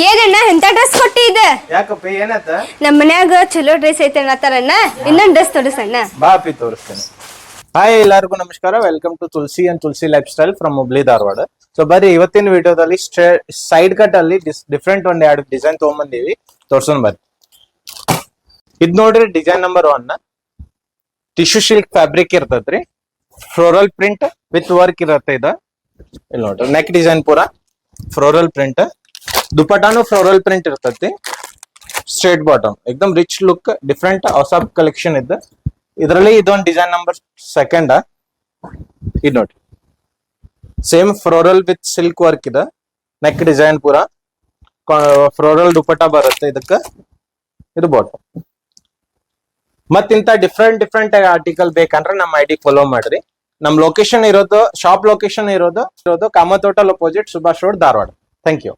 ಏನಣ್ಣ ಎಂತ ಡ್ರೆಸ್ ಕೊಟ್ಟಿದ್ದ? ಯಾಕಪ್ಪ ಏನಾತ? ನಮ್ಮ ಮನ್ಯಾಗ ಚಲೋ ಡ್ರೆಸ್ ಐತೆ ಅನ್ನತಾರಣ್ಣ, ಇನ್ನೊಂದ್ ಡ್ರೆಸ್ ತೋರಿಸಣ್ಣ. ಬಾಪಿ ತೋರಿಸ್ತೇನೆ. ಹಾಯ್ ಎಲ್ಲರಿಗೂ ನಮಸ್ಕಾರ, welcome to Tulasi and Tulasi lifestyle from Hubli Dharwad. So ಬರ್ರಿ ಇವತ್ತಿನ ವಿಡಿಯೋದಲ್ಲಿ ಸೈಡ್ ಕಟ್ ಅಲ್ಲಿ ಡಿಫ್ರೆಂಟ್ ಒಂದ್ ಎರಡು ಡಿಸೈನ್ ತಗೊಂಡ್ಬಂದೀವಿ, ತೋರ್ಸೋಣ ಬರ್ರಿ. ಇದ್ ನೋಡ್ರಿ design number 1 tissue silk fabric ಇರ್ತದ್ರಿ, ಫ್ಲೋರಲ್ ಪ್ರಿಂಟ್ ವಿತ್ ವರ್ಕ್ ಇರತ್ತೆ. ಇಲ್ಲಿ ನೋಡ್ರಿ ನೆಕ್ ಡಿಸೈನ್ ಪೂರಾ ಫ್ಲೋರಲ್ ಪ್ರಿಂಟ್, ದುಪಟ್ಟಾನು ಫ್ಲೋರಲ್ ಪ್ರಿಂಟ್ ಇರ್ತತಿ, ಸ್ಟ್ರೇಟ್ ಬಾಟಮ್, ಎಕ್ದಮ್ ರಿಚ್ ಲುಕ್, ಡಿಫ್ರೆಂಟ್ ಹೊಸ ಕಲೆಕ್ಷನ್ ಇದ್ದ. ಇದರಲ್ಲಿ ಇದೊಂದು ಡಿಸೈನ್ ನಂಬರ್ 2 ಇದು ನೋಡಿ, same floral with silk work ಇದೆ, ನೆಕ್ ಡಿಸೈನ್ ಪೂರಾ ಫ್ಲೋರಲ್ ದುಪಟ್ಟ ಬರುತ್ತೆ ಇದಕ್ಕ, ಇದು ಬಾಟಮ್. ಮತ್ತಿಂತ ಡಿಫ್ರೆಂಟ್ ಆರ್ಟಿಕಲ್ ಬೇಕಂದ್ರೆ ನಮ್ಮ ಐಡಿ ಫಾಲೋ ಮಾಡ್ರಿ. ನಮ್ ಲೊಕೇಶನ್ ಇರೋದು, ಶಾಪ್ ಲೊಕೇಶನ್ ಇರೋದು Kamath hotel opposite Subhash road Dharwad. Thank you.